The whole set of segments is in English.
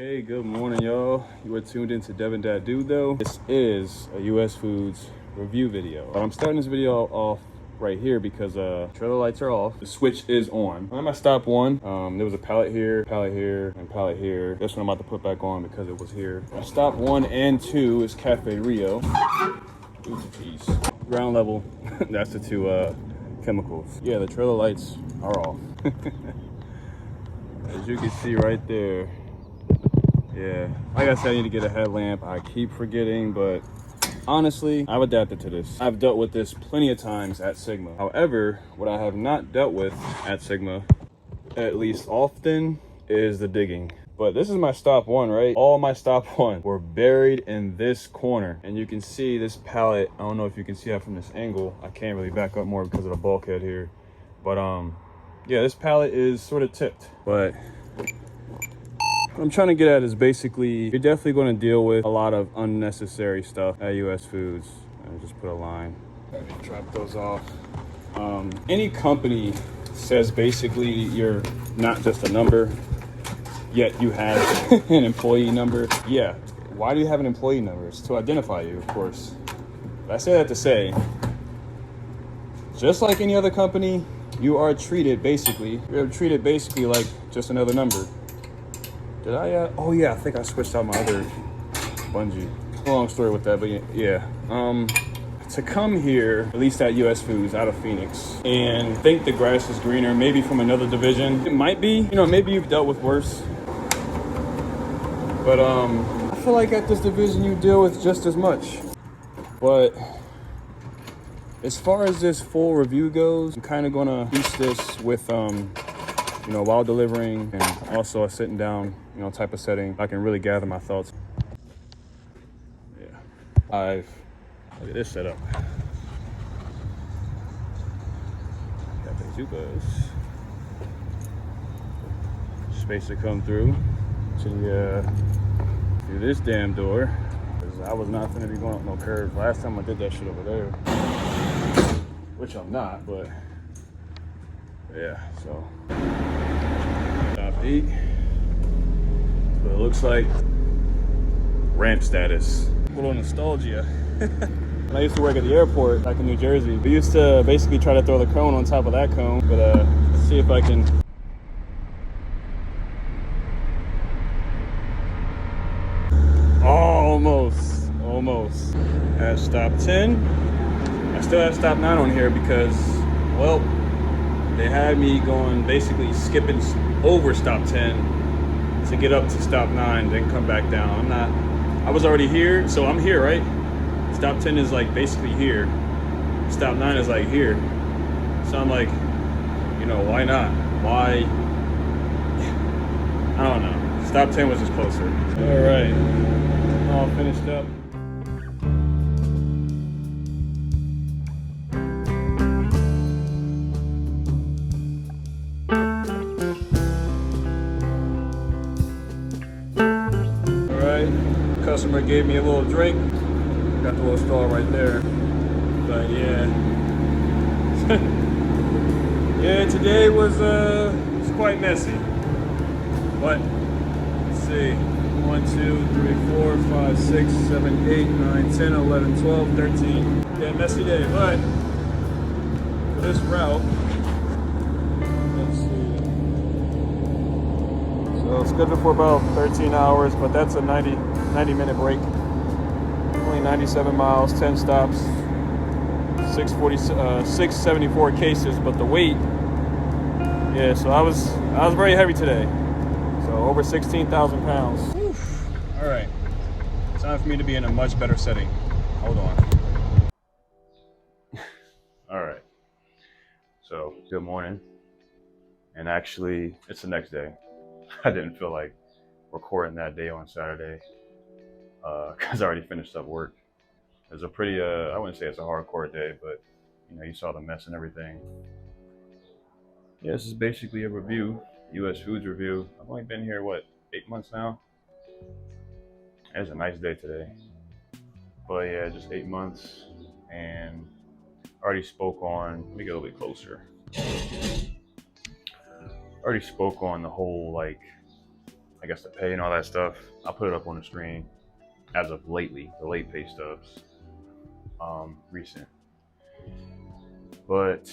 Okay, good morning, y'all. You are tuned into Devin That Dude, though. This is a US Foods review video. But I'm starting this video off right here because trailer lights are off. The switch is on. I'm at stop one. There was a pallet here, and pallet here. This one I'm about to put back on because it was here. Stop 1 and 2 is Cafe Rio. Ooh, geez. Ground level, that's the two chemicals. Yeah, the trailer lights are off. As you can see right there. Yeah, like I said, I need to get a headlamp. I keep forgetting, but honestly, I've adapted to this. I've dealt with this plenty of times at Sigma. However, what I have not dealt with at Sigma, at least often, is the digging. But this is my stop one, right? All my stop one were buried in this corner. And you can see this pallet. I don't know if you can see that from this angle. I can't really back up more because of the bulkhead here. But yeah, this pallet is sort of tipped. But what I'm trying to get at is basically, you're definitely going to deal with a lot of unnecessary stuff at US Foods. I just put a line. Let me drop those off. Any company says basically you're not just a number, yet you have an employee number. Yeah, why do you have an employee number? It's to identify you, of course. But I say that to say, just like any other company, you're treated basically like just another number. Did I, oh yeah, I think I switched out my other bungee. Long story with that, but yeah. To come here, at least at US Foods out of Phoenix, and think the grass is greener, maybe from another division. It might be, you know, maybe you've dealt with worse. But I feel like at this division you deal with just as much. But as far as this full review goes, I'm kind of gonna piece this with, you know, while delivering and also a sitting down, you know, type of setting. I can really gather my thoughts. Yeah. Look at this setup. Got the Zupas. Space to come through to through this damn door. Cause I was not gonna be going up no curves. Last time I did that shit over there. Which I'm not, but yeah, so. Stop 8. But it looks like ramp status. A little nostalgia. When I used to work at the airport back in New Jersey, we used to basically try to throw the cone on top of that cone, but let's see if I can. Almost. At stop 10, I still have stop 9 on here because, well, they had me going basically skipping over stop 10 to get up to stop 9, then come back down. I was already here, so I'm here, right? Stop 10 is like basically here. Stop 9 is like here. So I'm like, you know, why not? Why? I don't know. Stop 10 was just closer. All right, all finished up. Customer gave me a little drink. Got the little straw right there. But yeah. Yeah, today was quite messy. But let's see. 1, 2, 3, 4, 5, 6, 7, 8, 9, 10, 11, 12, 13. Yeah, messy day. But for this route, let's see. So it's scheduled for about 13 hours, but that's a 90-minute break. Only 97 miles, 10 stops, 674 cases, but the weight, yeah, so I was very heavy today. So over 16,000 pounds. Oof. All right, time for me to be in a much better setting. Hold on. All right, so good morning. And actually, it's the next day. I didn't feel like recording that day on Saturday because I already finished up work. It was a pretty, I wouldn't say it's a hardcore day, but you know, you saw the mess and everything. Yeah, this is basically a review, US Foods review. I've only been here, what, 8 months now? It's a nice day today. But yeah, just 8 months, and I already spoke on, let me get a little bit closer. I already spoke on the whole, like, I guess the pay and all that stuff. I'll put it up on the screen as of lately, the late pay stubs, recent. But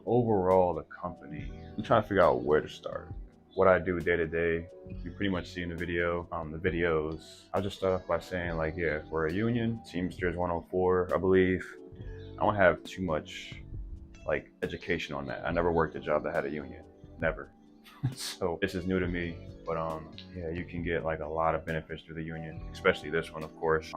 overall, the company, I'm trying to figure out where to start. What I do day to day, you pretty much see in the video, the videos. I'll just start off by saying like, yeah, we're a union, Teamsters 104, I believe. I don't have too much like education on that. I never worked a job that had a union, never. So this is new to me, but yeah, you can get like a lot of benefits through the union, especially this one, of course.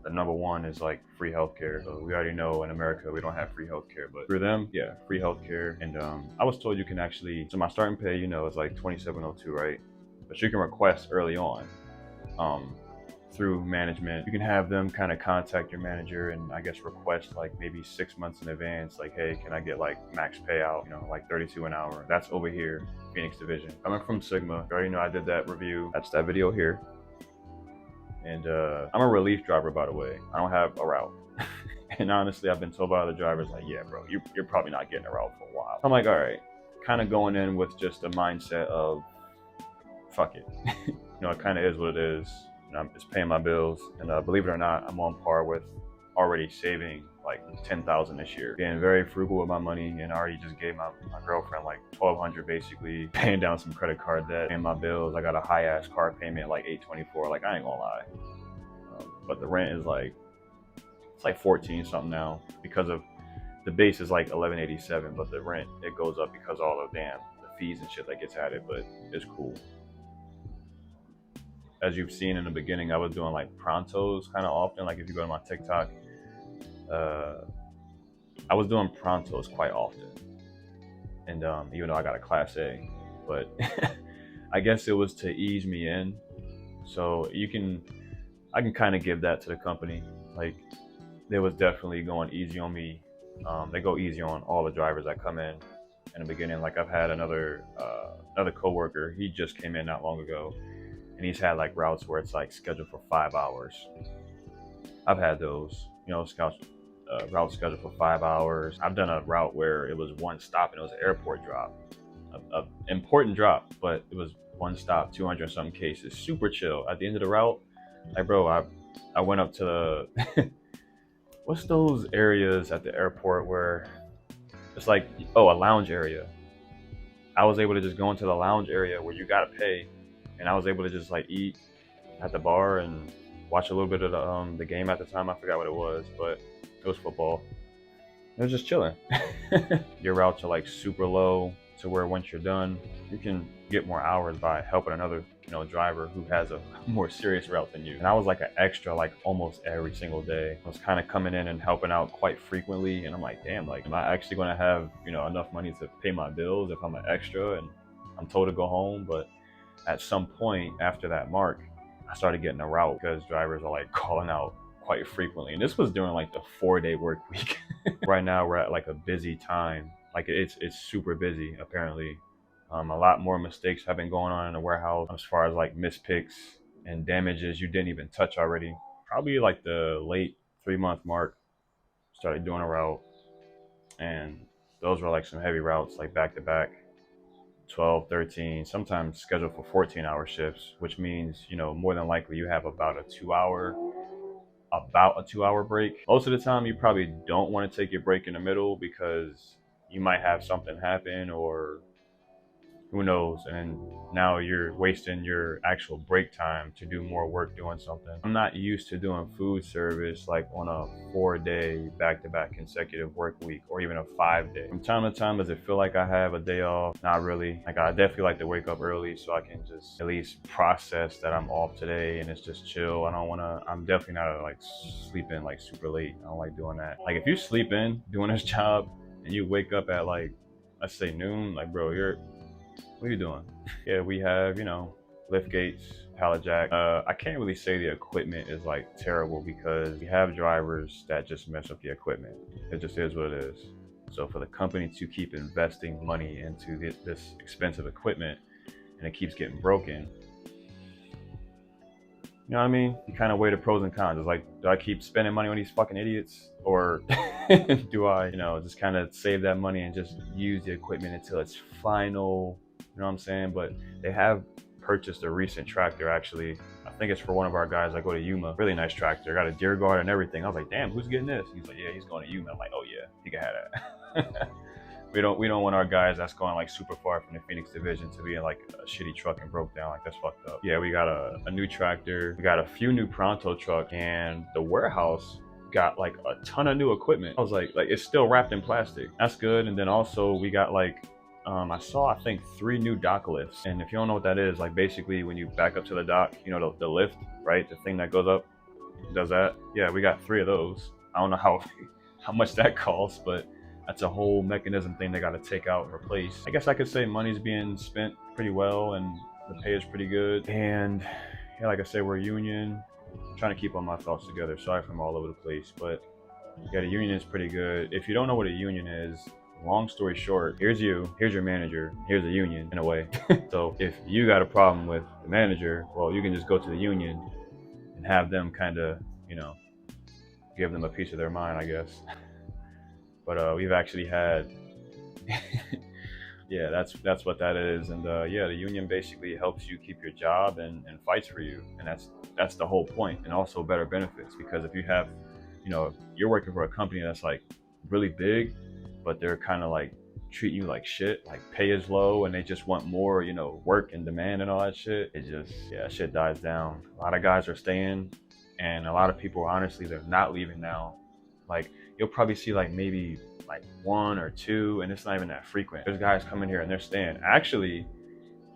The number one is like free healthcare. So we already know in America we don't have free healthcare, but for them, yeah, free healthcare. And I was told you can actually, so my starting pay, you know, is like $27.02, right? But you can request early on. Through management, you can have them kind of contact your manager and I guess request like maybe 6 months in advance, like, hey, can I get like max payout, you know, like 32 an hour. That's over here, Phoenix division. Coming from Sigma, you already know I did that review. That's that video here. And I'm a relief driver, by the way. I don't have a route. And honestly, I've been told by other drivers like, yeah, bro, you're probably not getting a route for a while. I'm like, all right, kind of going in with just a mindset of fuck it. You know, it kind of is what it is. I'm just paying my bills, and believe it or not, I'm on par with already saving like $10,000 this year. Being very frugal with my money, and I already just gave my girlfriend like $1,200 basically, paying down some credit card debt, paying my bills. I got a high ass car payment like $824. Like I ain't gonna lie, but the rent is like it's like 14 something now because of the base is like 1187, but the rent it goes up because all of the fees and shit that gets added. But it's cool. As you've seen in the beginning, I was doing like prontos kind of often. Like if you go to my TikTok, I was doing prontos quite often. And even though I got a class A, but I guess it was to ease me in. So I can kind of give that to the company. Like they was definitely going easy on me. They go easy on all the drivers that come in the beginning. Like I've had another coworker, he just came in not long ago. And he's had like routes where it's like scheduled for 5 hours. I've had those, you know, routes scheduled for 5 hours. I've done a route where it was one stop and it was an airport drop, a important drop, but it was one stop, 200 something cases, super chill. At the end of the route, like bro, I went up to the, what's those areas at the airport where it's like, oh, a lounge area. I was able to just go into the lounge area where you gotta pay. And I was able to just like eat at the bar and watch a little bit of the game at the time. I forgot what it was, but it was football. It was just chilling. Your routes are like super low to where once you're done, you can get more hours by helping another, you know, driver who has a more serious route than you. And I was like an extra like almost every single day. I was kind of coming in and helping out quite frequently. And I'm like, damn, like, am I actually going to have, you know, enough money to pay my bills if I'm an extra and I'm told to go home? But at some point after that mark, I started getting a route because drivers are like calling out quite frequently. And this was during like the 4-day work week. Right now we're at like a busy time. Like it's super busy apparently. A lot more mistakes have been going on in the warehouse as far as like mispicks and damages you didn't even touch already. Probably like the late 3-month mark, started doing a route. And those were like some heavy routes, like back to back. 12, 13, sometimes scheduled for 14-hour shifts, which means, you know, more than likely you have about a 2-hour break. Most of the time you probably don't want to take your break in the middle because you might have something happen or who knows, and now you're wasting your actual break time to do more work doing something. I'm not used to doing food service like on a 4-day back-to-back consecutive work week or even a 5-day. From time to time, does it feel like I have a day off? Not really. Like I definitely like to wake up early so I can just at least process that I'm off today and it's just chill. I'm definitely not like sleeping like super late. I don't like doing that. Like if you sleep in doing this job and you wake up at like, let's say noon, like bro, what are you doing? Yeah, we have, you know, lift gates, pallet jack. I can't really say the equipment is like terrible because we have drivers that just mess up the equipment. It just is what it is. So for the company to keep investing money into this expensive equipment and it keeps getting broken, you know what I mean? You kind of weigh the pros and cons. It's like, do I keep spending money on these fucking idiots? Or do I, you know, just kind of save that money and just use the equipment until it's final? You know what I'm saying? But they have purchased a recent tractor, actually. I think it's for one of our guys. I go to Yuma. Really nice tractor. Got a deer guard and everything. I was like, damn, who's getting this? He's like, yeah, he's going to Yuma. I'm like, oh yeah, he can have that. We don't want our guys that's going like super far from the Phoenix division to be in like a shitty truck and broke down. Like, that's fucked up. Yeah, we got a new tractor. We got a few new Pronto trucks, and the warehouse got like a ton of new equipment. I was like it's still wrapped in plastic. That's good. And then also we got like I saw, I think, 3 new dock lifts. And if you don't know what that is, like basically when you back up to the dock, you know, the lift, right? The thing that goes up, does that. Yeah, we got 3 of those. I don't know how much that costs, but that's a whole mechanism thing they got to take out and replace. I guess I could say money's being spent pretty well and the pay is pretty good. And yeah, like I said, we're a union. I'm trying to keep all my thoughts together. Sorry if I'm all over the place, but yeah, the union is pretty good. If you don't know what a union is, long story short, here's your manager, here's a union in a way. So if you got a problem with the manager, well, you can just go to the union and have them kind of, you know, give them a piece of their mind, I guess. But we've actually had, yeah, that's what that is. And yeah, the union basically helps you keep your job and fights for you. And that's the whole point. And also better benefits, because if you have, you know, you're working for a company that's like really big, but they're kind of like treating you like shit, like pay is low and they just want more, you know, work and demand and all that shit. It just, yeah, shit dies down. A lot of guys are staying, and a lot of people, honestly, they're not leaving now. Like, you'll probably see like maybe like 1 or 2, and it's not even that frequent. There's guys coming here and they're staying. Actually,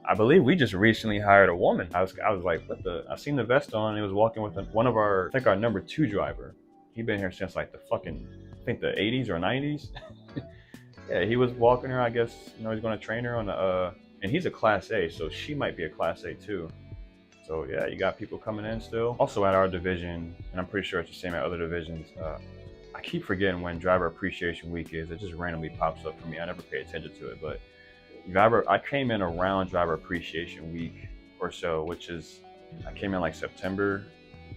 I believe we just recently hired a woman. I was like, what the? I seen the vest on, and he was walking with one of our, I think our number 2 driver. He been here since like the fucking, I think the 80s or 90s. Yeah, he was walking her. I guess, you know, he's going to train her on the, and he's a Class A, so she might be a Class A too. So yeah, you got people coming in still. Also at our division, and I'm pretty sure it's the same at other divisions, I keep forgetting when Driver Appreciation Week is. It just randomly pops up for me. I never pay attention to it, but I came in around Driver Appreciation Week or so, which is, I came in like September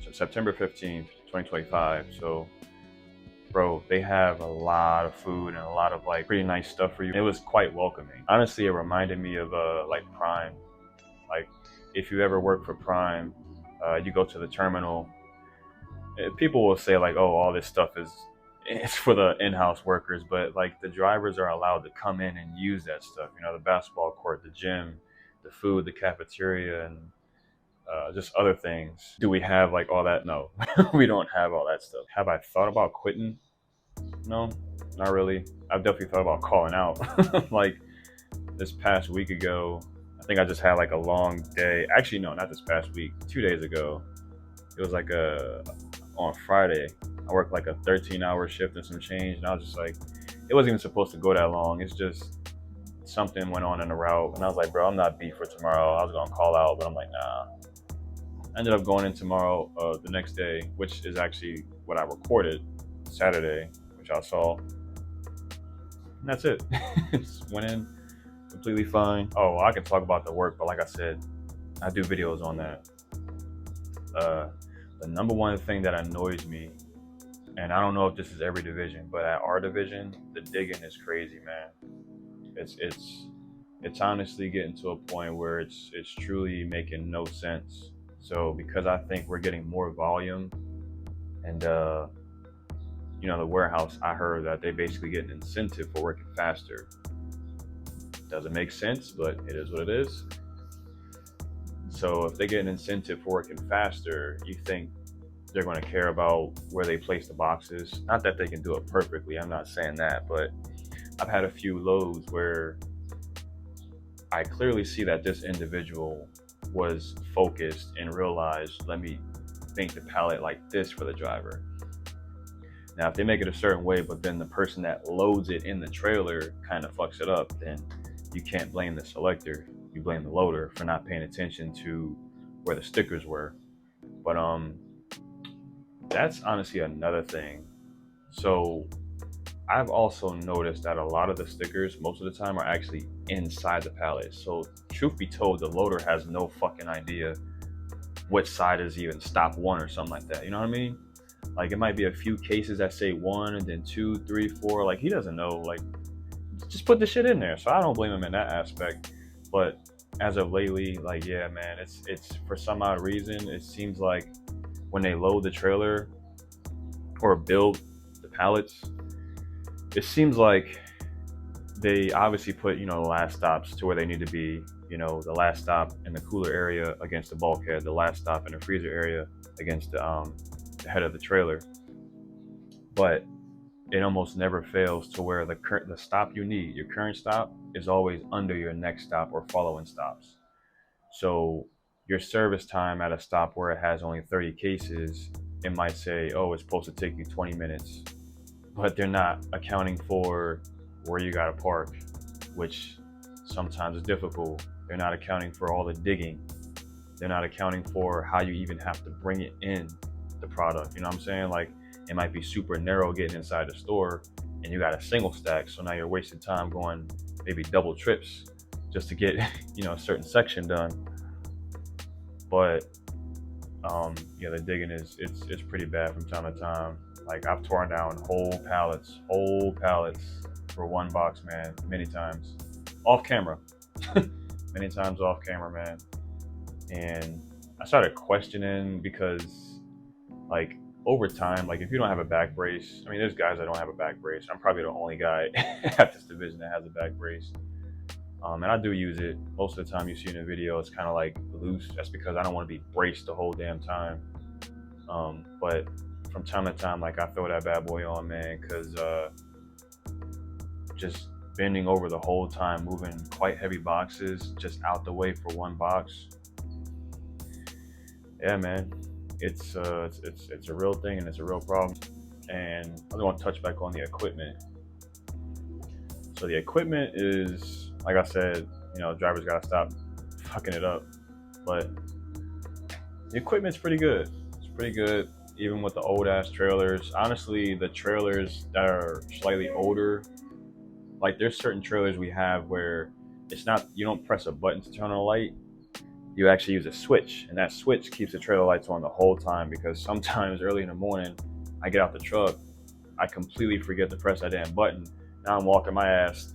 15th, 2025. So bro, they have a lot of food and a lot of like pretty nice stuff for you. It was quite welcoming. Honestly, it reminded me of like Prime. Like, if you ever work for Prime, you go to the terminal, people will say like, oh, all this stuff it's for the in-house workers, but like the drivers are allowed to come in and use that stuff. You know, the basketball court, the gym, the food, the cafeteria, and just other things. Do we have like all that? No, we don't have all that stuff. Have I thought about quitting? No, not really. I've definitely thought about calling out. Like this past week ago, I think I just had like a long day. Actually, no, not this past week. 2 days ago, it was like on Friday, I worked like a 13-hour shift and some change, and I was just like, it wasn't even supposed to go that long. It's just something went on in the route, and I was like, bro, I'm not beat for tomorrow. I was gonna call out, but I'm like, nah. I ended up going in tomorrow, the next day, which is actually what I recorded Saturday, which I saw. And that's it. Just went in completely fine. Oh, well, I can talk about the work, but like I said, I do videos on that. The number one thing that annoys me, and I don't know if this is every division, but at our division, the digging is crazy, man. It's honestly getting to a point where it's truly making no sense. So because I think we're getting more volume, and you know, the warehouse, I heard that they basically get an incentive for working faster. Doesn't make sense, but it is what it is. So if they get an incentive for working faster, you think they're going to care about where they place the boxes. Not that they can do it perfectly, I'm not saying that, but I've had a few loads where I clearly see that this individual was focused and realized, let me think the pallet like this for the driver. Now, if they make it a certain way, but then the person that loads it in the trailer kind of fucks it up, then you can't blame the selector. You blame the loader for not paying attention to where the stickers were. But that's honestly another thing. So I've also noticed that a lot of the stickers, most of the time, are actually inside the pallet. So truth be told, the loader has no fucking idea which side is even stop 1 or something like that. You know what I mean? Like, it might be a few cases that say 1 and then 2, 3, 4. Like, he doesn't know. Like, just put the shit in there. So I don't blame him in that aspect. But as of lately, like, yeah, man, it's for some odd reason, it seems like when they load the trailer or build the pallets, it seems like they obviously put, you know, the last stops to where they need to be, you know, the last stop in the cooler area against the bulkhead, the last stop in the freezer area against the head of the trailer. But it almost never fails to where the stop you need, your current stop, is always under your next stop or following stops. So your service time at a stop where it has only 30 cases, it might say, oh, it's supposed to take you 20 minutes, but they're not accounting for where you got to park, which sometimes is difficult. They're not accounting for all the digging. They're not accounting for how you even have to bring it in, the product. You know what I'm saying? Like, it might be super narrow getting inside the store and you got a single stack. So now you're wasting time going maybe double trips just to get, you know, a certain section done. But yeah, the digging it's pretty bad from time to time. Like, I've torn down whole pallets for one box, man, many times. Off camera. Many times off camera, man. And I started questioning because, like, over time, like, if you don't have a back brace, I mean, there's guys that don't have a back brace. I'm probably the only guy at this division that has a back brace. And I do use it. Most of the time you see in the video, it's kind of like loose. That's because I don't want to be braced the whole damn time. But from time to time, like, I throw that bad boy on, man, because just bending over the whole time, moving quite heavy boxes just out the way for one box. Yeah, man, it's a real thing and it's a real problem. And I want to touch back on the equipment. So the equipment is, like I said, you know, drivers gotta stop fucking it up. But the equipment's pretty good. It's pretty good, even with the old ass trailers. Honestly, the trailers that are slightly older, like, there's certain trailers we have where it's not, you don't press a button to turn on a light. You actually use a switch, and that switch keeps the trailer lights on the whole time, because sometimes early in the morning, I get out the truck, I completely forget to press that damn button. Now I'm walking my ass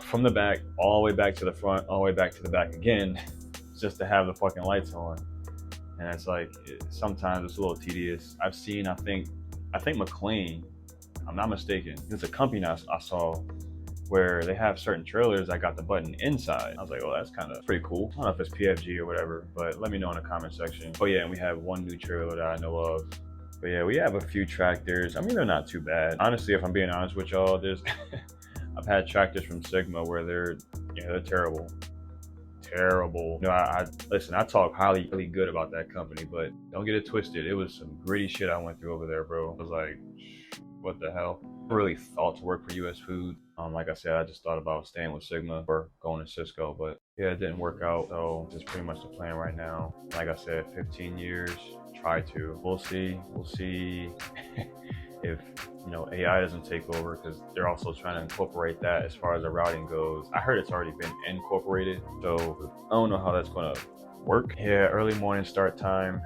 from the back all the way back to the front, all the way back to the back again, just to have the fucking lights on. And it's like, sometimes it's a little tedious. I've seen, I think McLane, I'm not mistaken, there's a company I saw where they have certain trailers that got the button inside. I was like, oh, that's kind of pretty cool. I don't know if it's PFG or whatever, but let me know in the comment section. Oh yeah, and we have one new trailer that I know of. But yeah, we have a few tractors. I mean, they're not too bad. Honestly, if I'm being honest with y'all, there's I've had tractors from Sigma where they're terrible. Terrible. You know, I listen, I talk really good about that company, but don't get it twisted. It was some gritty shit I went through over there, bro. I was like, what the hell? I really thought to work for US Food. Like I said, I just thought about staying with Sigma or going to Cisco, but yeah, it didn't work out. So it's pretty much the plan right now. Like I said, 15 years, try to. We'll see. We'll see if, you know, AI doesn't take over, because they're also trying to incorporate that as far as the routing goes. I heard it's already been incorporated, so I don't know how that's gonna work. Yeah, early morning start time.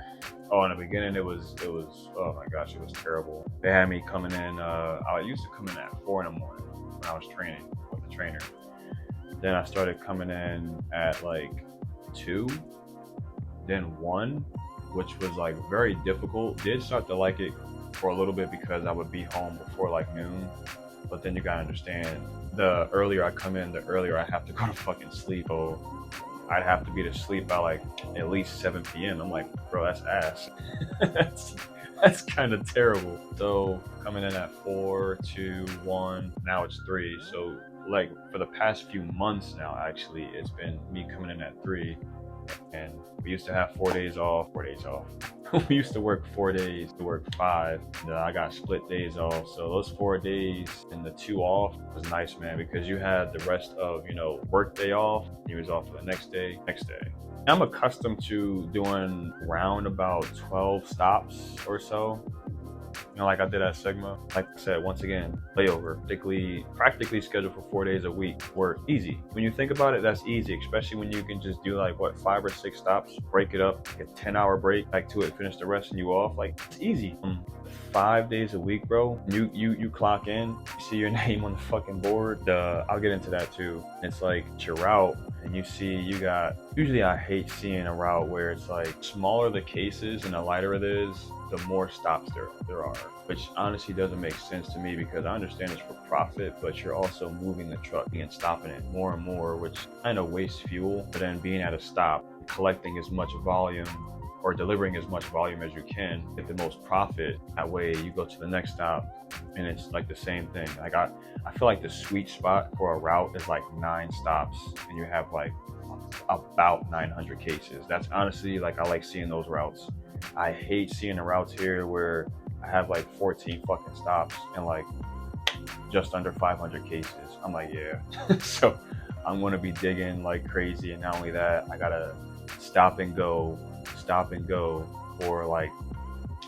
Oh, in the beginning it was oh my gosh, it was terrible. They had me coming in, I used to come in at 4 in the morning when I was training with the trainer. Then I started coming in at like 2, then 1, which was like very difficult. Did start to like it for a little bit because I would be home before like noon. But then you gotta understand, the earlier I come in, the earlier I have to go to fucking sleep. So I'd have to be to sleep by like at least 7 p.m. I'm like, bro, that's ass. that's kind of terrible. So coming in at 4, 2, 1, now it's 3. So like for the past few months now, actually, it's been me coming in at 3. And we used to have 4 days off. We used to work 4 days, to work 5. And I got split days off. So those 4 days and the 2 off was nice, man, because you had the rest of, you know, work day off. You was off for the next day. I'm accustomed to doing round about 12 stops or so. You know, like I did at Sigma. Like I said, once again, layover, practically scheduled for 4 days a week. Work easy. When you think about it, that's easy, especially when you can just do like what 5 or 6 stops, break it up, like a 10-hour break, back to it, finish the rest, and you off. Like it's easy. 5 days a week, bro. You clock in, you see your name on the fucking board. I'll get into that too. It's like it's your route, and you see you got. Usually, I hate seeing a route where it's like smaller the cases and the lighter it is, the more stops there are, which honestly doesn't make sense to me because I understand it's for profit, but you're also moving the truck and stopping it more and more, which kind of wastes fuel. But then being at a stop, collecting as much volume or delivering as much volume as you can, get the most profit. That way you go to the next stop and it's like the same thing. Like I feel like the sweet spot for a route is like 9 stops and you have like about 900 cases. That's honestly, like, I like seeing those routes. I hate seeing the routes here where I have like 14 fucking stops and like just under 500 cases. I'm like, yeah. So I'm gonna be digging like crazy, and not only that, I gotta stop and go for like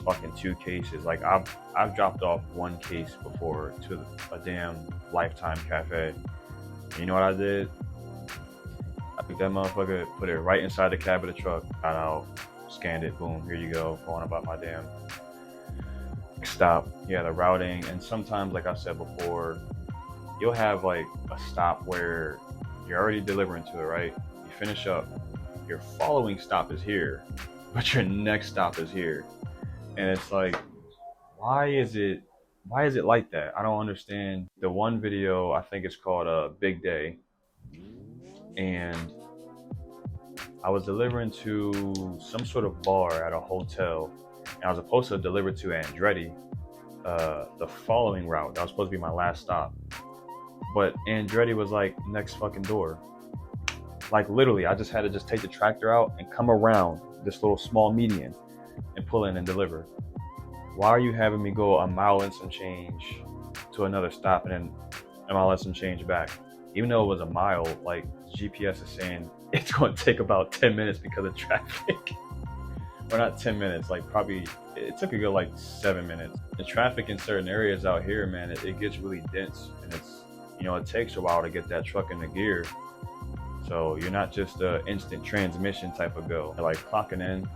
fucking 2 cases. Like I've dropped off 1 case before to a damn Lifetime cafe. And you know what I did? I took that motherfucker, put it right inside the cab of the truck, got out, scanned it, boom, here you go, going about my damn stop. Yeah, the routing. And sometimes, like I said before, you'll have like a stop where you're already delivering to it, right? You finish up, your following stop is here, but your next stop is here. And it's like, why is it like that? I don't understand. The one video, I think it's called Big Day, and I was delivering to some sort of bar at a hotel, and I was supposed to deliver to Andretti, the following route. That was supposed to be my last stop. But Andretti was like next fucking door. Like literally, I just had to take the tractor out and come around this little small median and pull in and deliver. Why are you having me go a mile and some change to another stop and then a mile and some change back? Even though it was a mile, like GPS is saying it's going to take about 10 minutes because of traffic. Or not 10 minutes, like probably, it took a good like 7 minutes. The traffic in certain areas out here, man, it gets really dense, and it's, you know, it takes a while to get that truck into gear. So you're not just a instant transmission type of go. You're like clocking in,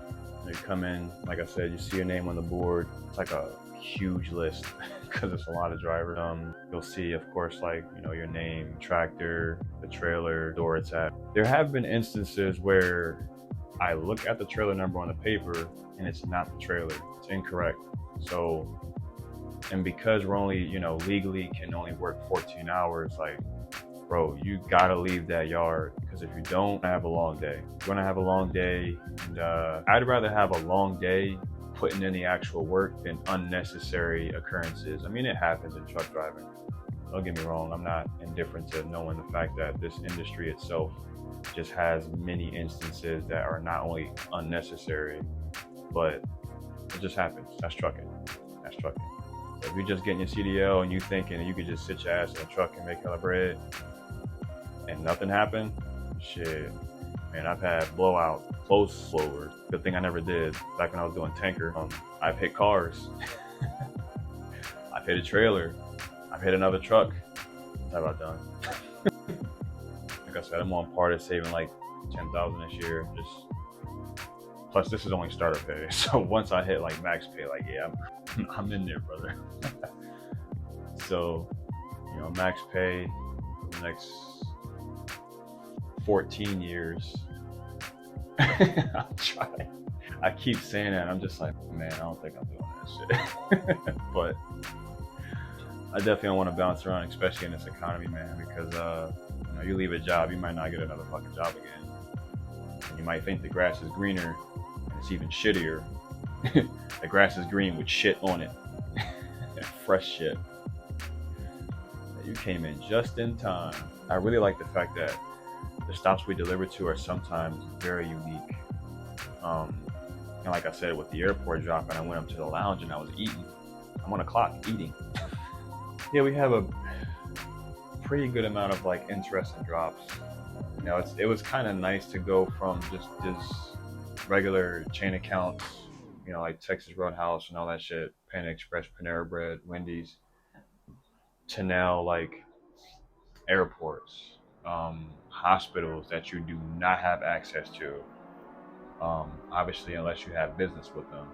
you come in, like I said, you see your name on the board. It's like a huge list because it's a lot of drivers. You'll see, of course, like, you know, your name, tractor, the trailer, door it's at. There have been instances where I look at the trailer number on the paper and it's not the trailer, it's incorrect. So, and because we're only, you know, legally can only work 14 hours, like, bro, you gotta leave that yard, because if you don't, I have a long day. You're gonna have a long day, and I'd rather have a long day putting in the actual work than unnecessary occurrences. I mean, it happens in truck driving. Don't get me wrong, I'm not indifferent to knowing the fact that this industry itself just has many instances that are not only unnecessary, but it just happens. That's trucking. That's trucking. So if you're just getting your CDL and you thinking you could just sit your ass in a truck and make hella bread and nothing happened, shit, man, I've had blowout, close blowers. Good thing I never did back when I was doing tanker. I've hit cars. I've hit a trailer. I've hit another truck. What have I done? Like I said, I'm on par to saving like 10,000 this year. Just plus, this is only starter pay. So once I hit like max pay, like, yeah, I'm in there, brother. So, you know, max pay for the next 14 years. I'll try. I keep saying that. I'm just like, man, I don't think I'm doing that shit. But I definitely want to bounce around, especially in this economy, man, because you know, you leave a job, you might not get another fucking job again. And you might think the grass is greener, and it's even shittier. The grass is green with shit on it. Fresh shit. You came in just in time. I really like the fact that the stops we deliver to are sometimes very unique. And like I said, with the airport drop, and I went up to the lounge and I was eating. I'm on a clock eating. Yeah, we have a pretty good amount of like interesting drops. You know, it was kind of nice to go from just this regular chain accounts, you know, like Texas Roadhouse and all that shit, Panda Express, Panera Bread, Wendy's, to now like airports, hospitals that you do not have access to, obviously, unless you have business with them.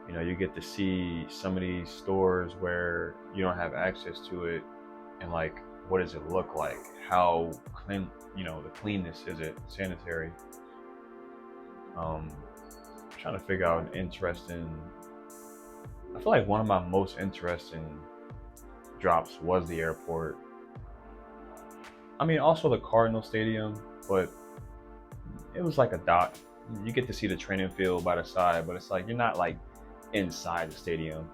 You know, you get to see some of these stores where you don't have access to it, and like, what does it look like? How clean, you know, the cleanness, is it sanitary? Trying to figure out an interesting. I feel like one of my most interesting drops was the airport. I mean, also the Cardinal Stadium, but it was like a dot. You get to see the training field by the side, but it's like you're not like inside the stadium.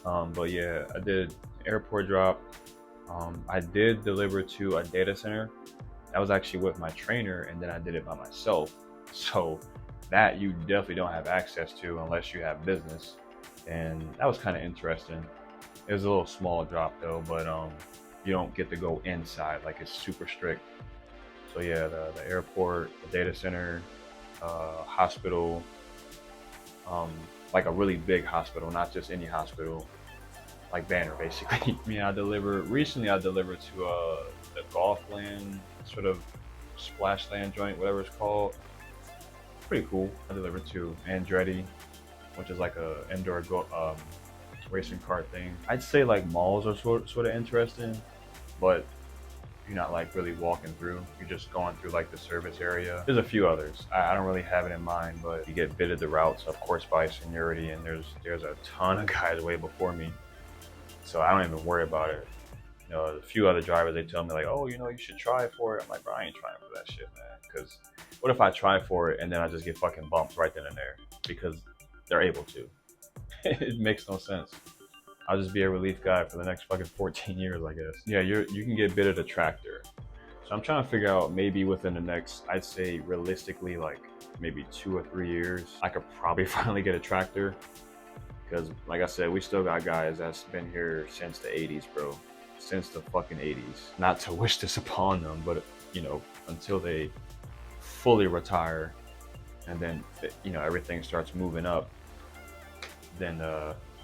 But yeah, I did airport drop. I did deliver to a data center. That was actually with my trainer, and then I did it by myself. So that you definitely don't have access to unless you have business, and that was kind of interesting. It was a little small drop though, but you don't get to go inside, like it's super strict. So yeah, the airport, the data center, hospital, like a really big hospital, not just any hospital, like Banner basically. I mean, I delivered to the golf land, sort of splash land joint, whatever it's called. Pretty cool. I delivered to Andretti, which is like a indoor racing car thing. I'd say like malls are sort of interesting, but you're not like really walking through. You're just going through like the service area. There's a few others. I don't really have it in mind, but you get bitted the routes, of course, by seniority, and there's a ton of guys way before me, so I don't even worry about it. You know, a few other drivers, they tell me like, oh, you know, you should try for it. I'm like, bro, I ain't trying for that shit, man. Because what if I try for it and then I just get fucking bumped right then and there because they're able to? It makes no sense. I'll just be a relief guy for the next fucking 14 years, I guess. Yeah, you can get bitted a tractor. So I'm trying to figure out, maybe within the next, I'd say realistically, like maybe 2 or 3 years, I could probably finally get a tractor. Because like I said, we still got guys that's been here since the 80s, bro. Since the fucking 80s. Not to wish this upon them, but you know, until they fully retire and then, you know, everything starts moving up, then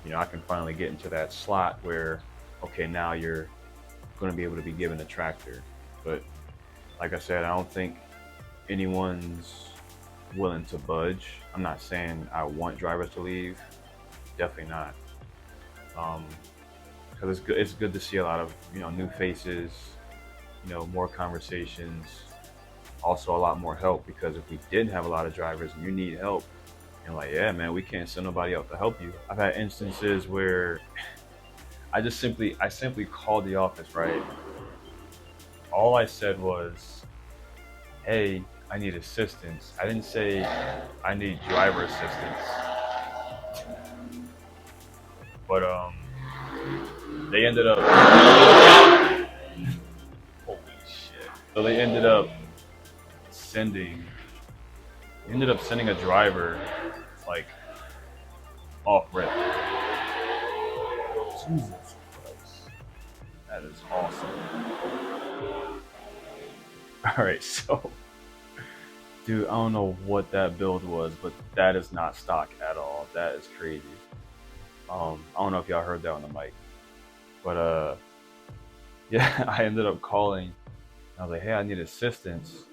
you know, I can finally get into that slot where, okay, now you're going to be able to be given a tractor. But like I said, I don't think anyone's willing to budge. I'm not saying I want drivers to leave. Definitely not. Because it's good to see a lot of, you know, new faces, you know, more conversations, also a lot more help. Because if we didn't have a lot of drivers and you need help, and like, yeah, man, we can't send nobody out to help you. I've had instances where I simply called the office, right? All I said was, hey, I need assistance. I didn't say I need driver assistance. But they ended up holy shit. So they ended up sending a driver like off rip. Jesus Christ. That is awesome. Alright, so dude, I don't know what that build was, but that is not stock at all. That is crazy. I don't know if y'all heard that on the mic. But yeah, I ended up calling. I was like, hey, I need assistance.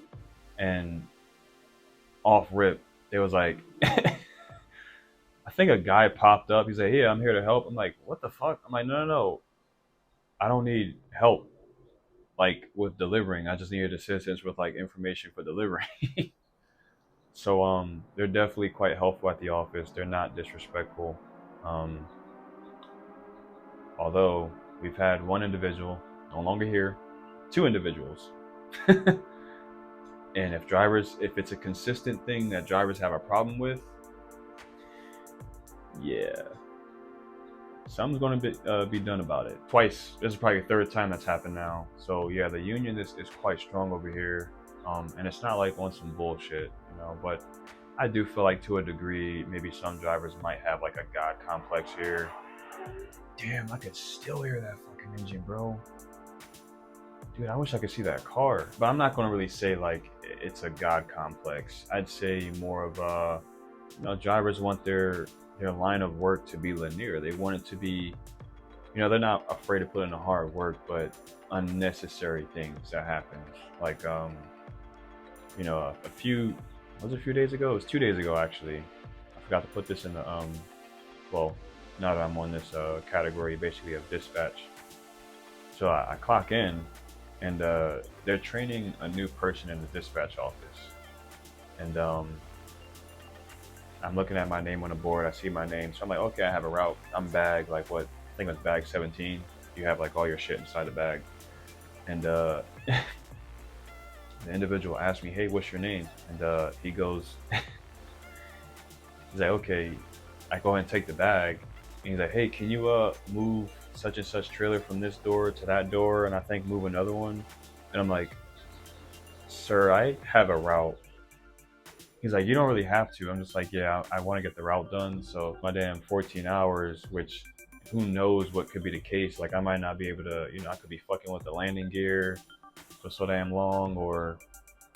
And off rip, they was like, I think a guy popped up. He's like, hey, I'm here to help. I'm like, what the fuck? I'm like, no. I don't need help like with delivering. I just needed assistance with like information for delivering. So they're definitely quite helpful at the office. They're not disrespectful. Although we've had one individual, no longer here, 2 individuals. And if it's a consistent thing that drivers have a problem with, yeah, something's going to be done about it. Twice. This is probably the 3rd time that's happened now. So yeah, the union is quite strong over here. And it's not like on some bullshit, you know, but I do feel like to a degree, maybe some drivers might have like a God complex here. Damn, I could still hear that fucking engine, bro. Dude, I wish I could see that car. But I'm not going to really say like it's a God complex. I'd say more of a, drivers want their line of work to be linear. They want it to be, they're not afraid to put in the hard work, but unnecessary things that happen. Like, a few, was it a few days ago? It was 2 days ago, actually. I forgot to put this in the, well, now that I'm on this category, basically of dispatch. So I clock in, and they're training a new person in the dispatch office. And I'm looking at my name on the board. I see my name. So I'm like, okay, I have a route. I'm bag, like what? I think it was bag 17. You have like all your shit inside the bag. And the individual asked me, hey, what's your name? And he goes, he's like, okay. I go ahead and take the bag. And he's like, hey, can you move such and such trailer from this door to that door? And I think move another one. And I'm like, sir, I have a route. He's like, you don't really have to. I'm just like, yeah, I want to get the route done. So my damn 14 hours, which who knows what could be the case. Like I might not be able to, I could be fucking with the landing gear for so damn long, or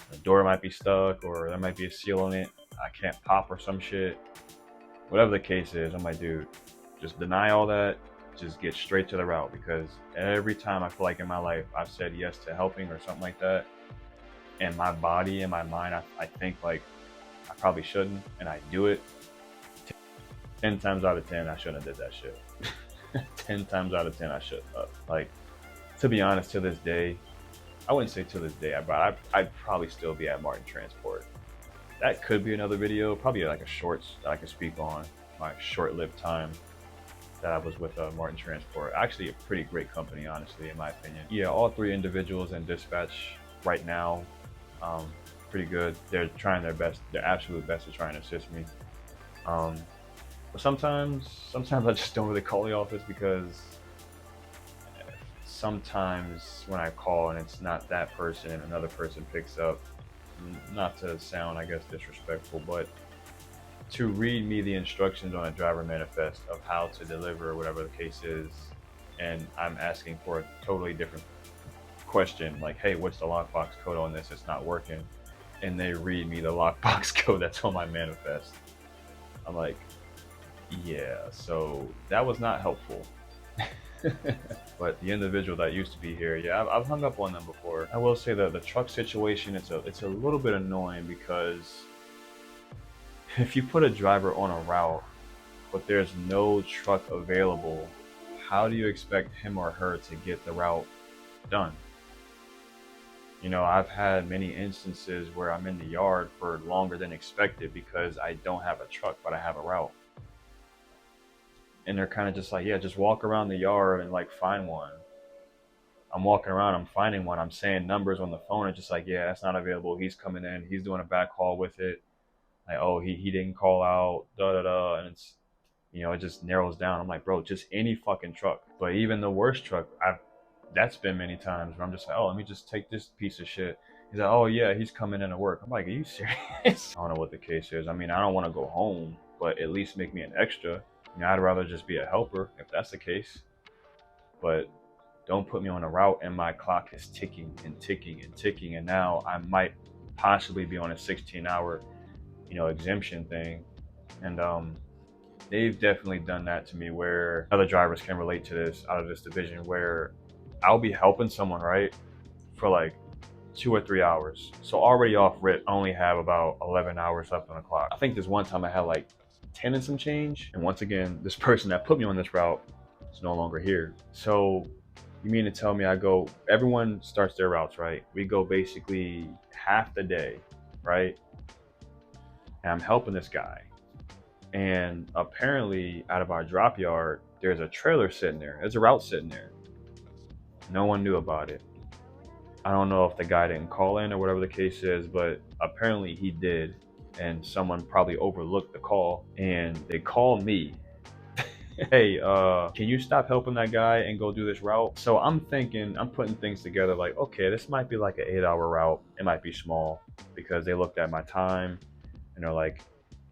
the door might be stuck, or there might be a seal on it I can't pop or some shit. Whatever the case is, I'm like, dude, just deny all that. Just get straight to the route, because every time I feel like in my life I've said yes to helping or something like that, and my body and my mind, I think like I probably shouldn't, and I do it. 10 times out of 10, I shouldn't have did that shit. 10 times out of 10, I shouldn't have. Like, to be honest, to this day, I wouldn't say to this day, but I'd probably still be at Martin Transport. That could be another video, probably like a shorts that I could speak on, my short-lived time that I was with Martin Transport. Actually, a pretty great company, honestly, in my opinion. Yeah, all three individuals in dispatch right now, pretty good. They're trying their best, their absolute best to try and assist me. But sometimes I just don't really call the office, because sometimes when I call and it's not that person and another person picks up, not to sound, I guess, disrespectful, but to read me the instructions on a driver manifest of how to deliver, whatever the case is, and I'm asking for a totally different question, like, hey, what's the lockbox code on this? It's not working. And they read me the lockbox code that's on my manifest. I'm like, yeah, so that was not helpful. But the individual that used to be here, yeah, I've hung up on them before. I will say that the truck situation, it's a little bit annoying, because if you put a driver on a route, but there's no truck available, how do you expect him or her to get the route done? I've had many instances where I'm in the yard for longer than expected because I don't have a truck, but I have a route. And they're kind of just like, yeah, just walk around the yard and like find one. I'm walking around, I'm finding one, I'm saying numbers on the phone, and just like, yeah, that's not available. He's coming in, he's doing a back haul with it. Like, oh, he didn't call out, da da da, and it's, it just narrows down. I'm like, bro, just any fucking truck. But even the worst truck, that's been many times where I'm just like, oh, let me just take this piece of shit. He's like, oh yeah, he's coming in to work. I'm like, are you serious? I don't know what the case is. I mean, I don't want to go home, but at least make me an extra. I'd rather just be a helper if that's the case. But don't put me on a route and my clock is ticking and ticking and ticking, and now I might possibly be on a 16-hour, exemption thing. And they've definitely done that to me, where other drivers can relate to this out of this division, where I'll be helping someone, right, for like 2 or 3 hours. So already off rip, I only have about 11 hours left on the clock. I think this one time I had like 10 and some change. And once again, this person that put me on this route is no longer here. So you mean to tell me everyone starts their routes, right? We go basically half the day, right? And I'm helping this guy. And apparently out of our drop yard, there's a trailer sitting there. There's a route sitting there. No one knew about it. I don't know if the guy didn't call in or whatever the case is, but apparently he did. And someone probably overlooked the call, and they called me. Hey, can you stop helping that guy and go do this route? So I'm putting things together like, okay, this might be like an 8-hour route. It might be small, because they looked at my time and they're like,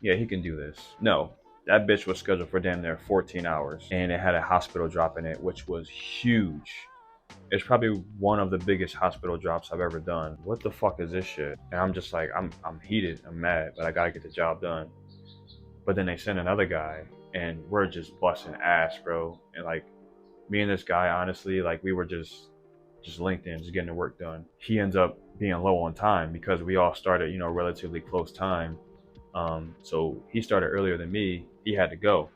yeah, he can do this. No, that bitch was scheduled for damn near 14 hours, and it had a hospital drop in it, which was huge. It's probably one of the biggest hospital drops I've ever done. What the fuck is this shit? And I'm just like, I'm heated, I'm mad, but I gotta get the job done. But then they send another guy, and we're just busting ass, bro. And like me and this guy, honestly, like we were just linked in, just getting the work done. He ends up being low on time because we all started, relatively close time. So he started earlier than me. He had to go.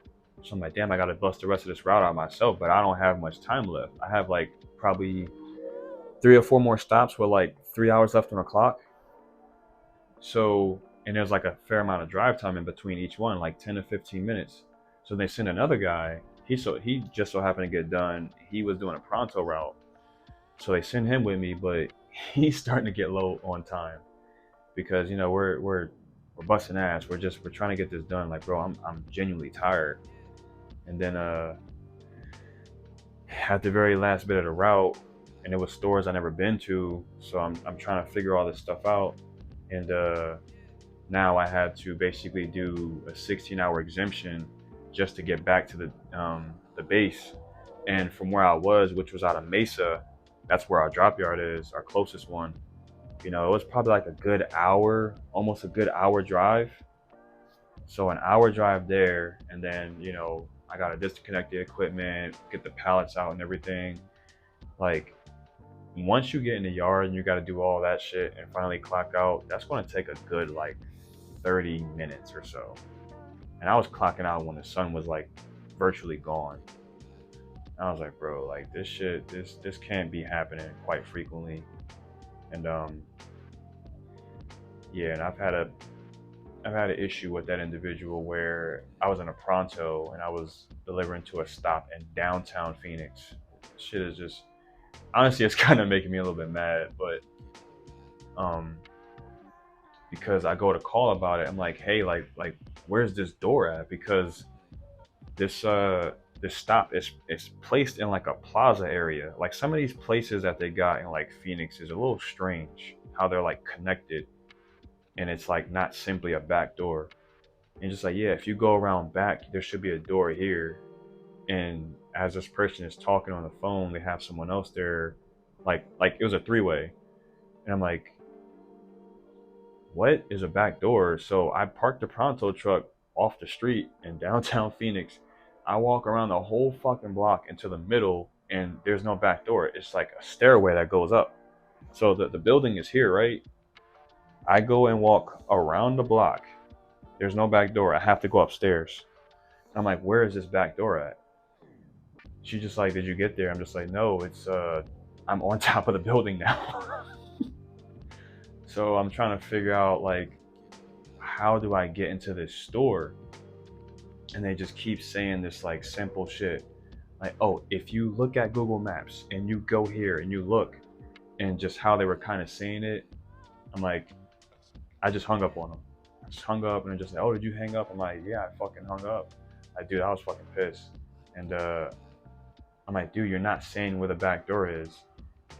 So I'm like, damn, I got to bust the rest of this route out myself, but I don't have much time left. I have like probably 3 or 4 more stops with like 3 hours left on the clock. So, and there's like a fair amount of drive time in between each one, like 10 to 15 minutes. So they send another guy. He just so happened to get done. He was doing a pronto route. So they send him with me, but he's starting to get low on time because we're busting ass. We're trying to get this done. Like, bro, I'm genuinely tired. And then at the very last bit of the route, and it was stores I never been to, so I'm trying to figure all this stuff out. And now I had to basically do a 16-hour exemption just to get back to the base. And from where I was, which was out of Mesa, that's where our drop yard is, our closest one. It was probably like a good hour, almost a good hour drive. So an hour drive there, and then I gotta disconnect the equipment, get the pallets out and everything. Like once you get in the yard and you gotta do all that shit and finally clock out, that's gonna take a good like 30 minutes or so. And I was clocking out when the sun was like virtually gone. I was like, bro, like this can't be happening quite frequently. And yeah, and I've had an issue with that individual where I was in a pronto and I was delivering to a stop in downtown Phoenix. Shit is just honestly, it's kind of making me a little bit mad, but um, because I go to call about it, I'm like, hey, like where's this door at? Because this stop is placed in like a plaza area. Like some of these places that they got in like Phoenix is a little strange how they're like connected, and it's like not simply a back door. And just like, yeah, if you go around back, there should be a door here. And as this person is talking on the phone, they have someone else there, like it was a three-way. And I'm like, what is a back door? So I parked the pronto truck off the street in downtown Phoenix. I walk around the whole fucking block into the middle, and there's no back door. It's like a stairway that goes up. So the building is here, right? I go and walk around the block. There's no back door. I have to go upstairs. I'm like, where is this back door at? She's just like, did you get there? I'm just like, no, it's I'm on top of the building now. So I'm trying to figure out like, how do I get into this store? And they just keep saying this like simple shit. Like, oh, if you look at Google Maps and you go here and you look, and just how they were kind of saying it, I'm like, I just hung up on them. I just hung up and they're just like, oh, did you hang up? I'm like, yeah, I fucking hung up. Like, dude, I was fucking pissed. And I'm like, dude, you're not saying where the back door is.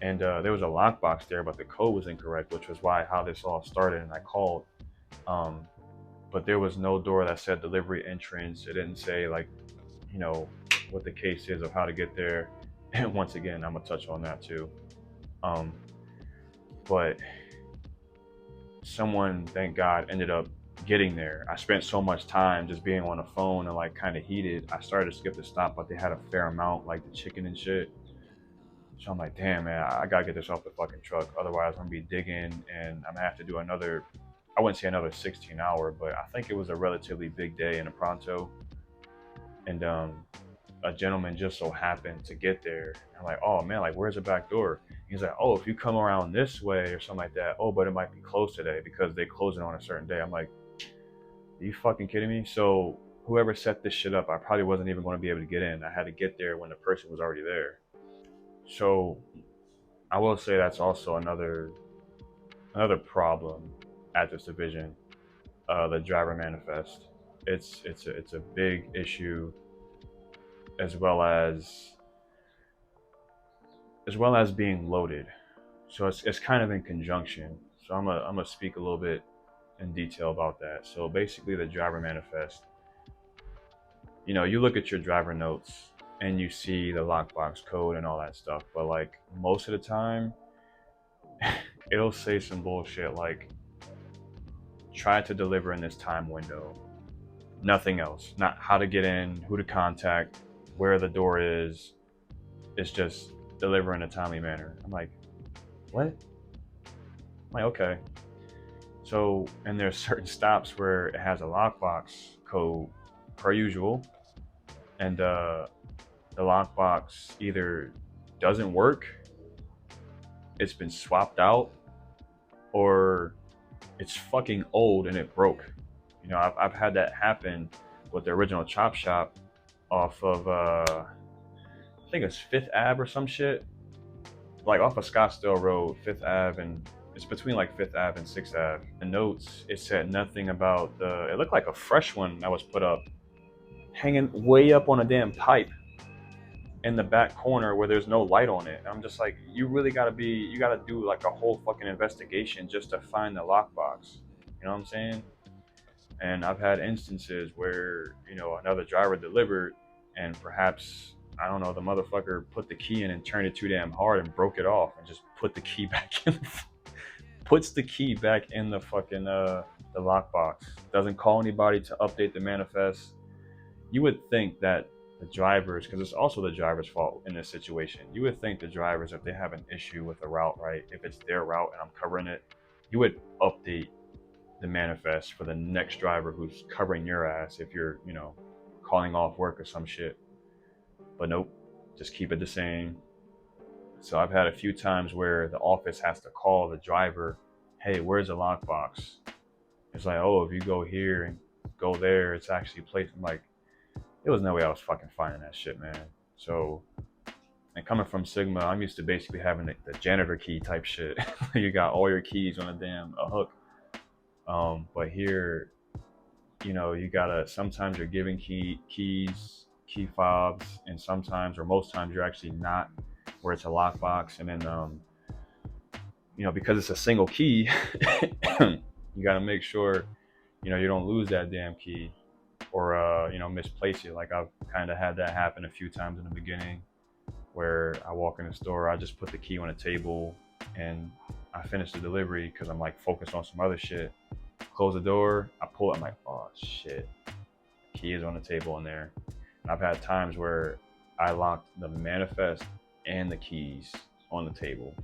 And there was a lockbox there, but the code was incorrect, which was how this all started. And I called, but there was no door that said delivery entrance. It didn't say like, what the case is of how to get there. And once again, I'm gonna touch on that too. But someone, thank God, ended up getting there. I spent so much time just being on the phone and like kind of heated. I started to skip the stop, but they had a fair amount, like the chicken and shit. So I'm like, damn, man, I gotta get this off the fucking truck. Otherwise, I'm gonna be digging and I'm gonna have to do another, I wouldn't say another 16-hour, but I think it was a relatively big day in a pronto. And a gentleman just so happened to get there. I'm like, oh man, like where's the back door? He's like, oh, if you come around this way or something like that. Oh, but it might be closed today because they close it on a certain day. I'm like, are you fucking kidding me? So whoever set this shit up, I probably wasn't even going to be able to get in. I had to get there when the person was already there. So I will say that's also another problem at this division, the driver manifest. It's a big issue, as well as being loaded. So it's kind of in conjunction. So I'm gonna speak a little bit in detail about that. So basically, the driver manifest. You look at your driver notes and you see the lockbox code and all that stuff, but like most of the time, it'll say some bullshit like, try to deliver in this time window. Nothing else. Not how to get in, who to contact, where the door is. It's just deliver in a timely manner. I'm like, what? I'm like, okay. So, and there's certain stops where it has a lockbox code per usual, and the lockbox either doesn't work, it's been swapped out, or it's fucking old and it broke. You know, I've had that happen with the original Chop Shop off of I think it's Fifth Ave or some shit, like off of Scottsdale Road, Fifth Ave, and it's between like Fifth Ave and Sixth Ave. The notes, it said nothing about the. It looked like a fresh one that was put up, hanging way up on a damn pipe in the back corner where there's no light on it. And I'm just like, you really gotta be, you gotta do like a whole fucking investigation just to find the lockbox. You know what I'm saying? And I've had instances where, you know, another driver delivered and perhaps, I don't know, the motherfucker put the key in and turned it too damn hard and broke it off and just put the key back in, puts the key back in the fucking, the lockbox. Doesn't call anybody to update the manifest. You would think that the drivers, because it's also the driver's fault in this situation, you would think the drivers, if they have an issue with a route, right, if it's their route and I'm covering it, you would update the manifest for the next driver who's covering your ass if you're, you know, calling off work or some shit. But nope, just keep it the same. So I've had a few times where the office has to call the driver, hey, where's the lockbox? It's like, oh, if you go here and go there, it's actually placed. I'm like, there was no way I was fucking finding that shit, man. So, and coming from Sigma, I'm used to basically having the janitor key type shit. You got all your keys on a hook. But here, you know, you gotta, sometimes you're giving keys, key fobs, and sometimes, or most times, you're actually not, where it's a lockbox. And then, you know, because it's a single key, you gotta make sure, you know, you don't lose that damn key or, you know, misplace it. Like I've kind of had that happen a few times in the beginning where I walk in the store, I just put the key on a table and I finish the delivery because I'm like focused on some other shit. Close the door, I pull it, I'm like, oh shit, key is on the table in there. And I've had times where I locked the manifest and the keys on the table.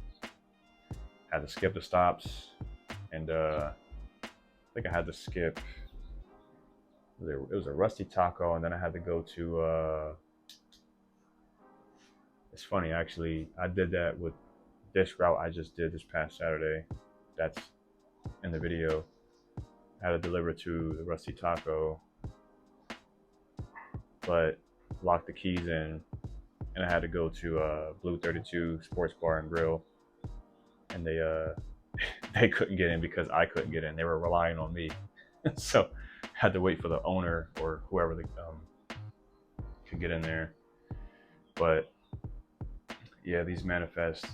Had to skip the stops, and I think I had to skip, it was a Rusty Taco, and then I had to go to, it's funny actually, I did that with this route I just did this past Saturday. That's in the video. I had to deliver to the Rusty Taco, but locked the keys in, and I had to go to Blue 32 Sports Bar and Grill, and they they couldn't get in because I couldn't get in. They were relying on me, so I had to wait for the owner or whoever could get in there. But yeah, these manifest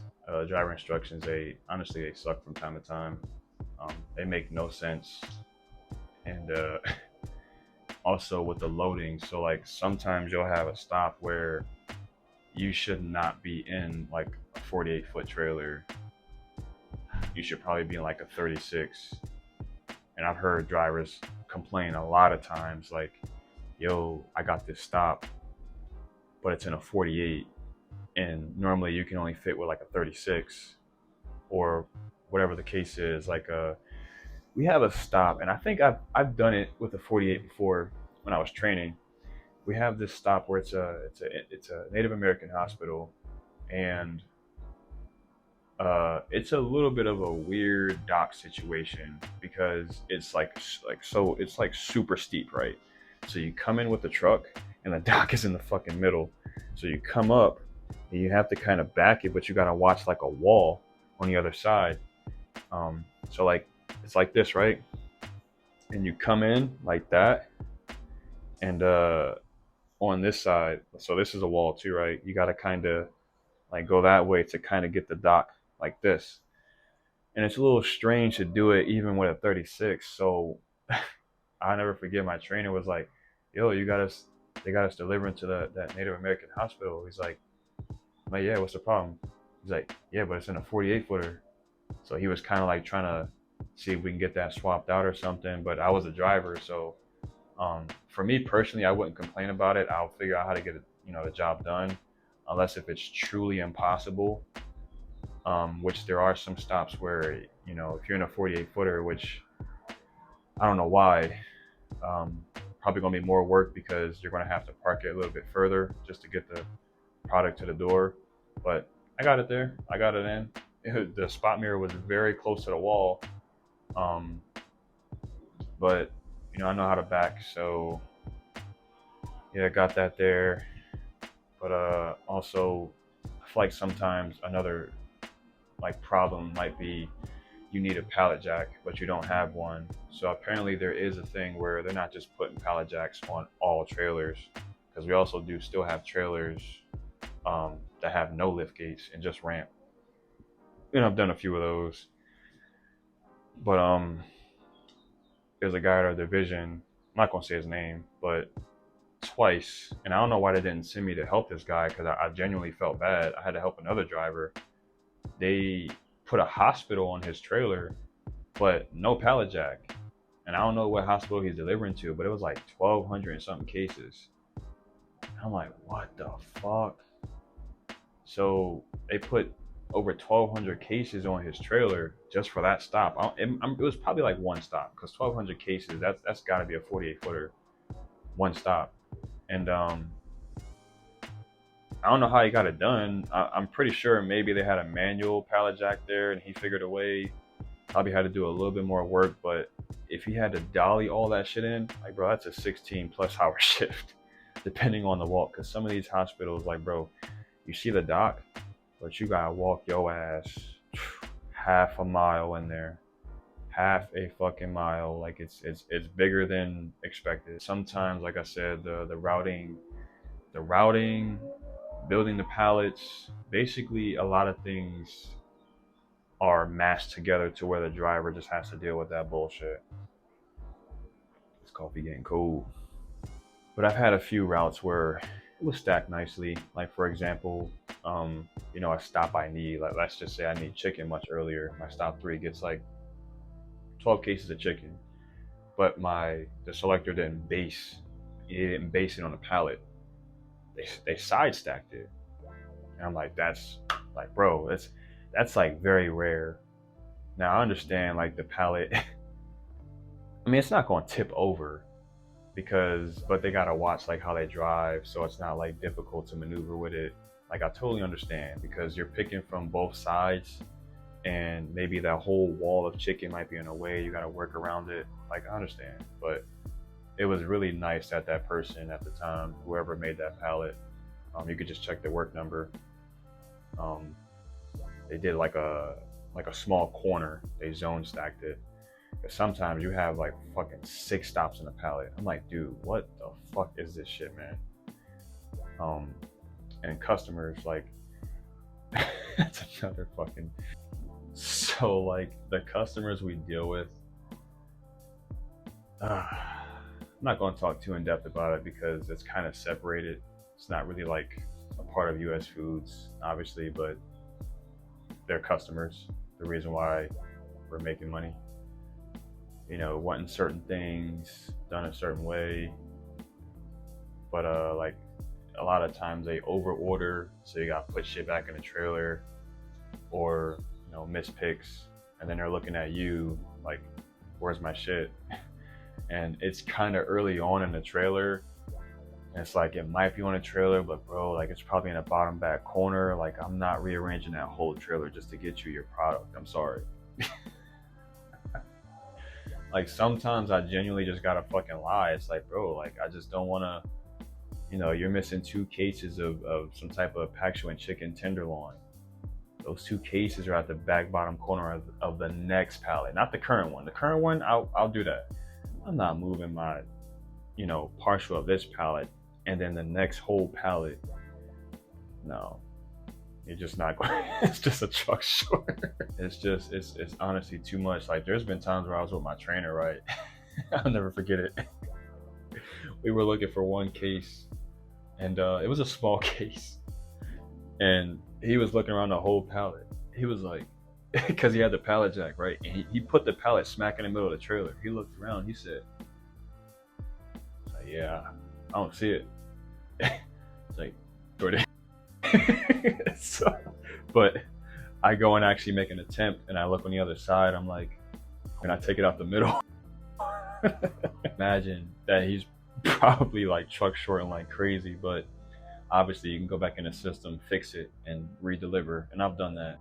driver instructions, they honestly they suck from time to time. They make no sense, and also with the loading. So like sometimes you'll have a stop where you should not be in like a 48-foot trailer. You should probably be in like a 36. And I've heard drivers complain a lot of times like, yo, I got this stop, but it's in a 48. And normally you can only fit with like a 36 or whatever the case is. Like we have a stop, and I think I've done it with a 48 before when I was training. We have this stop where it's a Native American hospital, and it's a little bit of a weird dock situation because it's like super steep, right? So you come in with the truck, and the dock is in the fucking middle. So you come up, and you have to kind of back it, but you gotta watch like a wall on the other side. So like it's like this, right? And you come in like that, and on this side, so this is a wall too, right? You gotta kind of like go that way to kind of get the dock like this. And it's a little strange to do it even with a 36. So I'll never forget, my trainer was like, yo, they got us delivering to that Native American hospital. He's like, I'm like, yeah, what's the problem? He's like, yeah, but it's in a 48 footer. So he was kind of like trying to see if we can get that swapped out or something. But I was a driver, so For me personally, I wouldn't complain about it. I'll figure out how to get it, the job done, unless if it's truly impossible. Which there are some stops where, if you're in a 48 footer, which I don't know why, probably gonna be more work because you're gonna have to park it a little bit further just to get the product to the door. But I got it there. I got it in. The spot mirror was very close to the wall, but I know how to back, so yeah, I got that there. But also, I feel like sometimes another like problem might be you need a pallet jack, but you don't have one. So apparently there is a thing where they're not just putting pallet jacks on all trailers, because we also do still have trailers that have no lift gates and just ramp. I've done a few of those, but there's a guy at our division. I'm not gonna say his name, but twice, and I don't know why they didn't send me to help this guy because I genuinely felt bad. I had to help another driver. They put a hospital on his trailer, but no pallet jack. And I don't know what hospital he's delivering to, but it was like 1,200 and something cases. And I'm like, what the fuck? So they put over 1,200 cases on his trailer just for that stop. It was probably like one stop, because 1,200 cases, that's got to be a 48 footer, one stop. And I don't know how he got it done. I'm pretty sure maybe they had a manual pallet jack there and he figured a way. Probably had to do a little bit more work, but if he had to dolly all that shit in, like, bro, that's a 16+ hour shift, depending on the walk. Because some of these hospitals, like, bro, you see the dock, but you gotta walk your ass half a mile in there. Half a fucking mile. Like, it's bigger than expected. Sometimes, like I said, the routing, building the pallets, basically a lot of things are mashed together to where the driver just has to deal with that bullshit. This coffee getting cold. But I've had a few routes where it was stacked nicely. Like, for example, a stop I need, like, let's just say I need chicken much earlier. My stop 3 gets like 12 cases of chicken, but the selector didn't base it on the pallet. They side stacked it, and I'm like, that's like, bro, that's like very rare. Now I understand, like, the pallet. I mean, it's not going to tip over but they gotta watch like how they drive, so it's not like difficult to maneuver with it. Like, I totally understand, because you're picking from both sides, and maybe that whole wall of chicken might be in a way. You gotta work around it. Like, I understand, but it was really nice that that person at the time, whoever made that pallet, you could just check the work number. They did like a small corner. They zone stacked it. Because sometimes you have like fucking 6 stops in a pallet. I'm like, dude, what the fuck is this shit, man? And customers, like, that's another fucking. So, like, the customers we deal with, I'm not going to talk too in depth about it because it's kind of separated. It's not really like a part of US Foods, obviously, but they're customers. The reason why we're making money, wanting certain things done a certain way. But like, a lot of times they over order, so you got to put shit back in the trailer, or miss picks, and then they're looking at you like, where's my shit? And it's kind of early on in the trailer, and it's like, it might be on a trailer, but bro, like, it's probably in the bottom back corner. Like, I'm not rearranging that whole trailer just to get you your product. I'm sorry. Like, sometimes I genuinely just gotta fucking lie. It's like, bro, like, I just don't want to, you're missing 2 cases of some type of Paxuan chicken tenderloin. Those 2 cases are at the back bottom corner of the next pallet, not the current one. The current one, I'll do that. I'm not moving my, partial of this pallet and then the next whole pallet. No, you're just not going. It's just a truck short. It's honestly too much. Like, there's been times where I was with my trainer, right? I'll never forget it. We were looking for one case, and it was a small case, and he was looking around the whole pallet. He was like, because he had the pallet jack, right? And he put the pallet smack in the middle of the trailer. He looked around, he said, yeah, I don't see it. It's like, DoorDash. So, but I go and actually make an attempt, and I look on the other side. I'm like, and I take it out the middle. Imagine that he's probably like truck shorting like crazy, but obviously you can go back in the system, fix it, and re-deliver. And I've done that.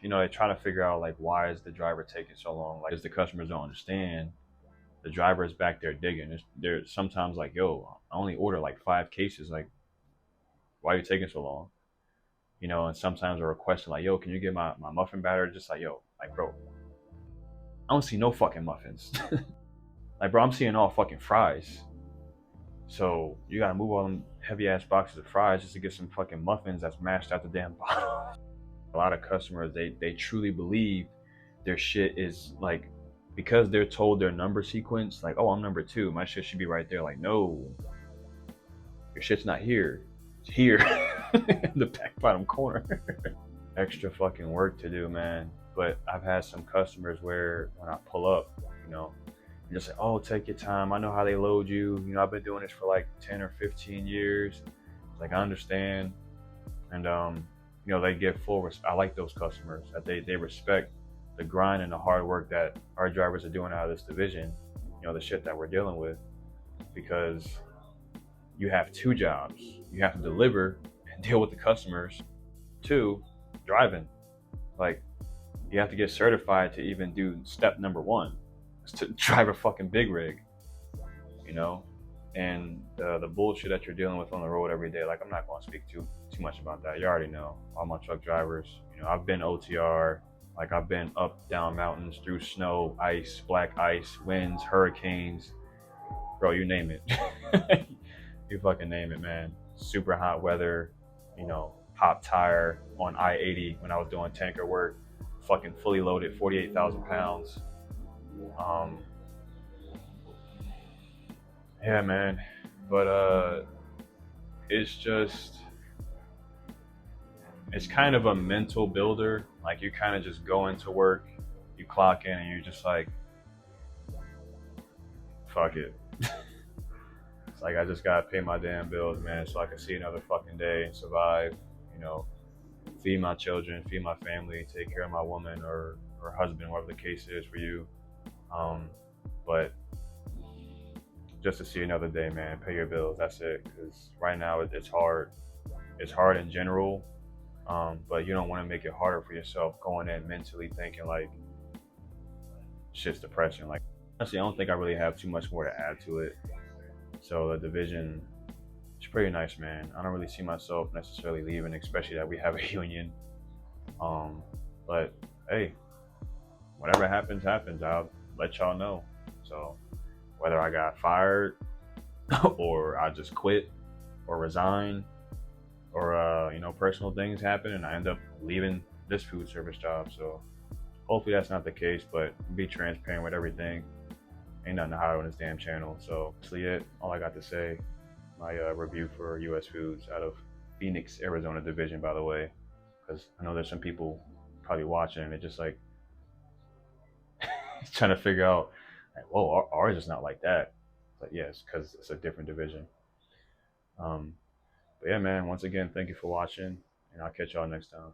You know, I try to figure out like why is the driver taking so long? Like, because the customers don't understand. The driver is back there digging. They're sometimes like, yo, I only order like 5 cases. Like, why are you taking so long? You know, and sometimes a request like, yo, can you get my muffin batter? Just like, yo, like, bro, I don't see no fucking muffins. Like, bro, I'm seeing all fucking fries. So you gotta move all them heavy ass boxes of fries just to get some fucking muffins that's mashed out the damn bottom. A lot of customers, they truly believe their shit is like, because they're told their number sequence, like, oh, I'm number 2, my shit should be right there. Like, no, your shit's not here. It's here in the back bottom corner. Extra fucking work to do, man. But I've had some customers where when I pull up, you know, just say, oh, take your time. I know how they load you. You know, I've been doing this for like 10 or 15 years. It's like, I understand. And, you know, they get full respect. I like those customers that they respect the grind and the hard work that our drivers are doing out of this division, you know, the shit that we're dealing with, because you have 2 jobs. You have to deliver and deal with the customers. 2, driving. Like, you have to get certified to even do step number 1. To drive a fucking big rig, you know, and the bullshit that you're dealing with on the road every day. Like, I'm not going to speak too much about that. You already know. All my truck drivers, you know, I've been OTR. Like, I've been up, down mountains, through snow, ice, black ice, winds, hurricanes, bro. You name it. You fucking name it, man. Super hot weather, you know, pop tire on I-80 when I was doing tanker work, fucking fully loaded, 48,000 pounds. Yeah, man, but it's kind of a mental builder. Like, you kind of just go into work, you clock in, and you're just like, fuck it. It's like, I just gotta pay my damn bills, man, so I can see another fucking day and survive, you know, feed my children, feed my family, take care of my woman or husband, whatever the case is for you. But just to see another day, man, pay your bills. That's it. Because right now it's hard. It's hard in general. But you don't want to make it harder for yourself going in mentally thinking like shit's depressing. Like, honestly, I don't think I really have too much more to add to it. So the division is pretty nice, man. I don't really see myself necessarily leaving, especially that we have a union. But hey, whatever happens, happens. I'll let y'all know. So whether I got fired or I just quit or resign or you know, personal things happen and I end up leaving this food service job. So hopefully that's not the case, but be transparent with everything. Ain't nothing to hide on this damn channel. So that's it. All I got to say. My review for US Foods out of Phoenix, Arizona division, by the way, because I know there's some people probably watching and they're just like trying to figure out, like, whoa, ours is not like that. But yes, because it's a different division. But yeah, man, once again, thank you for watching, and I'll catch y'all next time.